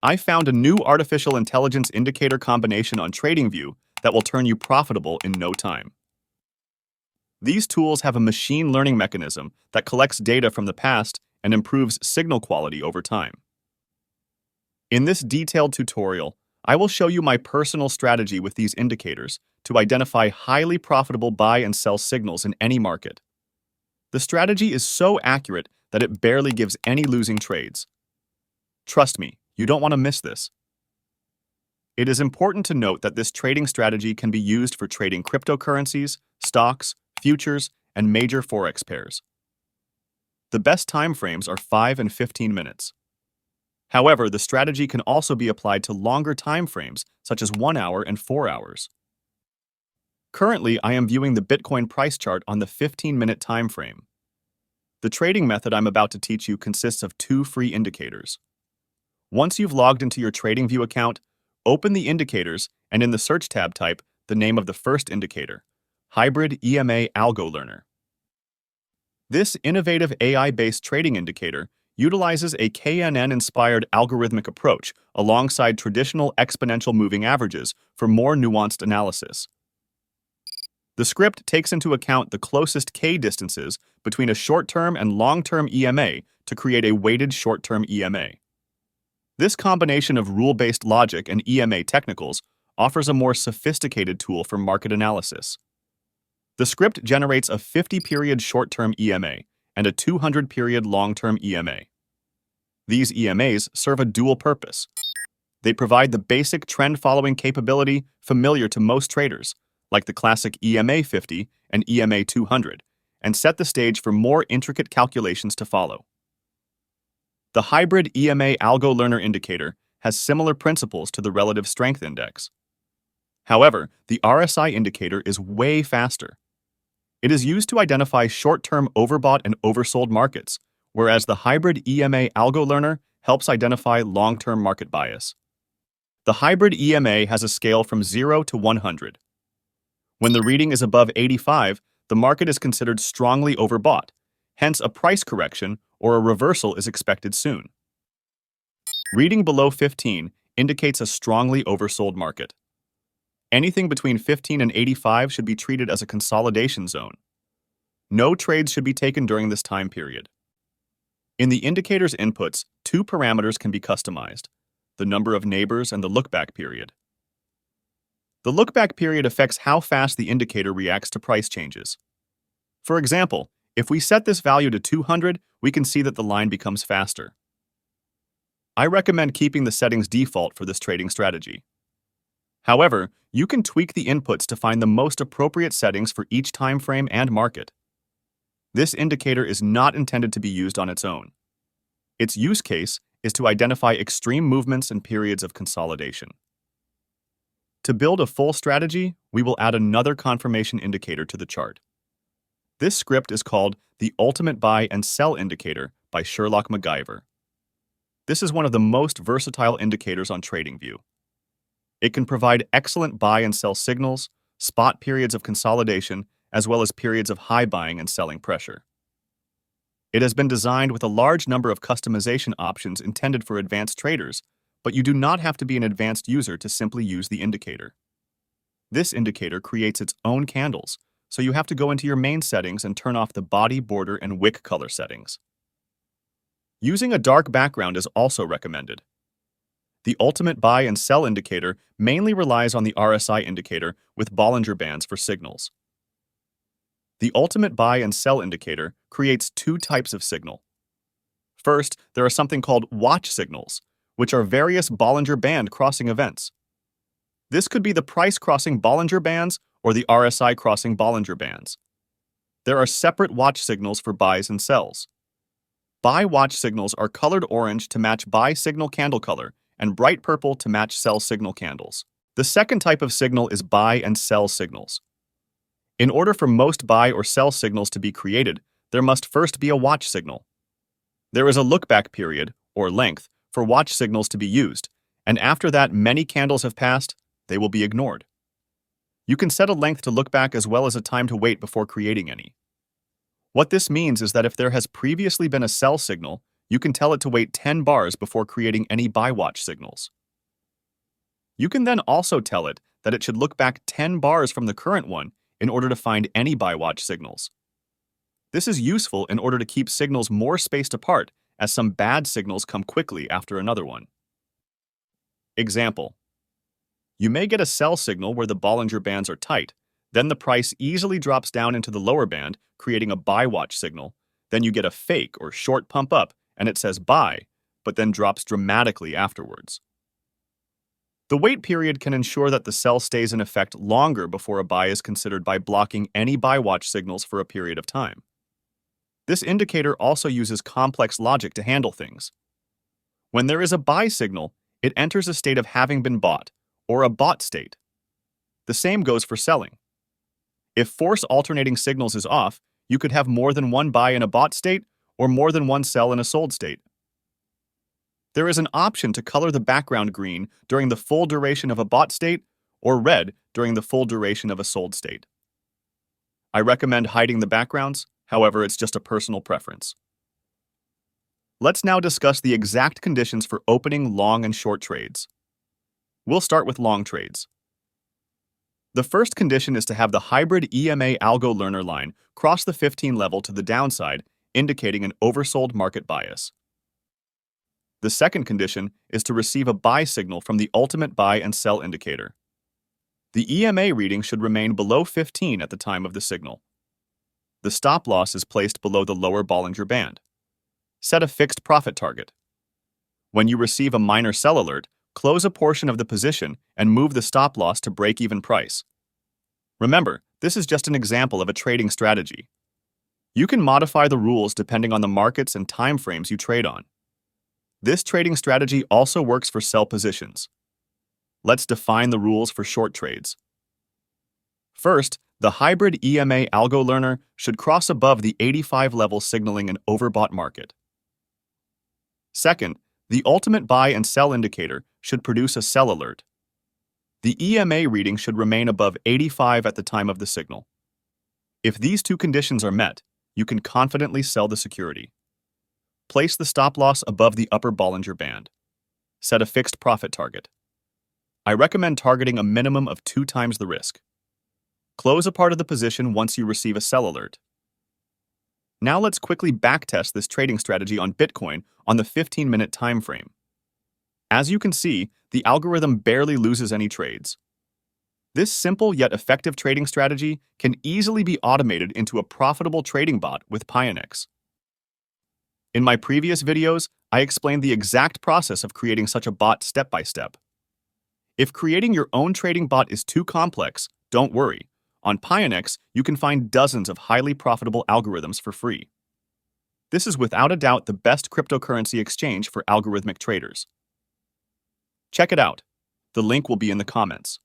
I found a new artificial intelligence indicator combination on TradingView that will turn you profitable in no time. These tools have a machine learning mechanism that collects data from the past and improves signal quality over time. In this detailed tutorial, I will show you my personal strategy with these indicators to identify highly profitable buy and sell signals in any market. The strategy is so accurate that it barely gives any losing trades. Trust me, you don't want to miss this. It is important to note that this trading strategy can be used for trading cryptocurrencies, stocks, futures, and major forex pairs. The best time frames are 5 and 15 minutes. However, the strategy can also be applied to longer time frames, such as 1 hour and 4 hours. Currently, I am viewing the Bitcoin price chart on the 15-minute time frame. The trading method I'm about to teach you consists of 2 free indicators. Once you've logged into your TradingView account, open the indicators and in the search tab type the name of the first indicator, Hybrid EMA Algo Learner. This innovative AI-based trading indicator utilizes a KNN-inspired algorithmic approach alongside traditional exponential moving averages for more nuanced analysis. The script takes into account the closest K distances between a short-term and long-term EMA to create a weighted short-term EMA. This combination of rule-based logic and EMA technicals offers a more sophisticated tool for market analysis. The script generates a 50-period short-term EMA and a 200-period long-term EMA. These EMAs serve a dual purpose. They provide the basic trend-following capability familiar to most traders, like the classic EMA 50 and EMA 200, and set the stage for more intricate calculations to follow. The Hybrid EMA Algo Learner indicator has similar principles to the Relative Strength Index. However, the RSI indicator is way faster. It is used to identify short-term overbought and oversold markets, whereas the Hybrid EMA Algo Learner helps identify long-term market bias. The Hybrid EMA has a scale from 0 to 100. When the reading is above 85, the market is considered strongly overbought, hence a price correction or a reversal is expected soon. Reading below 15 indicates a strongly oversold market. Anything between 15 and 85 should be treated as a consolidation zone. No trades should be taken during this time period. In the indicator's inputs, 2 parameters can be customized: the number of neighbors and the look-back period. The look-back period affects how fast the indicator reacts to price changes. For example, if we set this value to 200, we can see that the line becomes faster. I recommend keeping the settings default for this trading strategy. However, you can tweak the inputs to find the most appropriate settings for each time frame and market. This indicator is not intended to be used on its own. Its use case is to identify extreme movements and periods of consolidation. To build a full strategy, we will add another confirmation indicator to the chart. This script is called the Ultimate Buy and Sell Indicator by Sherlock MacGyver. This is one of the most versatile indicators on TradingView. It can provide excellent buy and sell signals, spot periods of consolidation, as well as periods of high buying and selling pressure. It has been designed with a large number of customization options intended for advanced traders, but you do not have to be an advanced user to simply use the indicator. This indicator creates its own candles, so you have to go into your main settings and turn off the body, border, and wick color settings. Using a dark background is also recommended. The Ultimate Buy and Sell indicator mainly relies on the RSI indicator with Bollinger Bands for signals. The Ultimate Buy and Sell indicator creates 2 types of signal. First, there are something called watch signals, which are various Bollinger Band crossing events. This could be the price crossing Bollinger Bands or the RSI crossing Bollinger Bands. There are separate watch signals for buys and sells. Buy watch signals are colored orange to match buy signal candle color and bright purple to match sell signal candles. The second type of signal is buy and sell signals. In order for most buy or sell signals to be created, there must first be a watch signal. There is a look-back period, or length, for watch signals to be used, and after that many candles have passed, they will be ignored. You can set a length to look back as well as a time to wait before creating any. What this means is that if there has previously been a sell signal, You can tell it to wait 10 bars before creating any buy watch signals. You can then also tell it that it should look back 10 bars from the current one in order to find any buy watch signals. This is useful in order to keep signals more spaced apart, as some bad signals come quickly after another one. Example: you may get a sell signal where the Bollinger Bands are tight, then the price easily drops down into the lower band, creating a buy watch signal. Then you get a fake or short pump up and it says buy, but then drops dramatically afterwards. The wait period can ensure that the sell stays in effect longer before a buy is considered by blocking any buy watch signals for a period of time. This indicator also uses complex logic to handle things. When there is a buy signal, it enters a state of having been bought, or a bought state. The same goes for selling. If force alternating signals is off, you could have more than one buy in a bought state or more than one sell in a sold state. There is an option to color the background green during the full duration of a bought state or red during the full duration of a sold state. I recommend hiding the backgrounds, however, it's just a personal preference. Let's now discuss the exact conditions for opening long and short trades. We'll start with long trades. The first condition is to have the hybrid EMA algo learner line cross the 15 level to the downside, indicating an oversold market bias. The second condition is to receive a buy signal from the ultimate buy and sell indicator. The EMA reading should remain below 15 at the time of the signal. The stop loss is placed below the lower Bollinger Band. Set a fixed profit target. When you receive a minor sell alert, close a portion of the position and move the stop loss to break-even price. Remember, this is just an example of a trading strategy. You can modify the rules depending on the markets and time frames you trade on. This trading strategy also works for sell positions. Let's define the rules for short trades. First, the hybrid EMA algo learner should cross above the 85 level, signaling an overbought market. Second, the ultimate buy and sell indicator should produce a sell alert. The EMA reading should remain above 85 at the time of the signal. If these two conditions are met, you can confidently sell the security. Place the stop loss above the upper Bollinger Band. Set a fixed profit target. I recommend targeting a minimum of 2 times the risk. Close a part of the position once you receive a sell alert. Now let's quickly backtest this trading strategy on Bitcoin on the 15-minute time frame. As you can see, the algorithm barely loses any trades. This simple yet effective trading strategy can easily be automated into a profitable trading bot with Pionex. In my previous videos, I explained the exact process of creating such a bot step by step. If creating your own trading bot is too complex, don't worry. On Pionex, you can find dozens of highly profitable algorithms for free. This is without a doubt the best cryptocurrency exchange for algorithmic traders. Check it out. The link will be in the comments.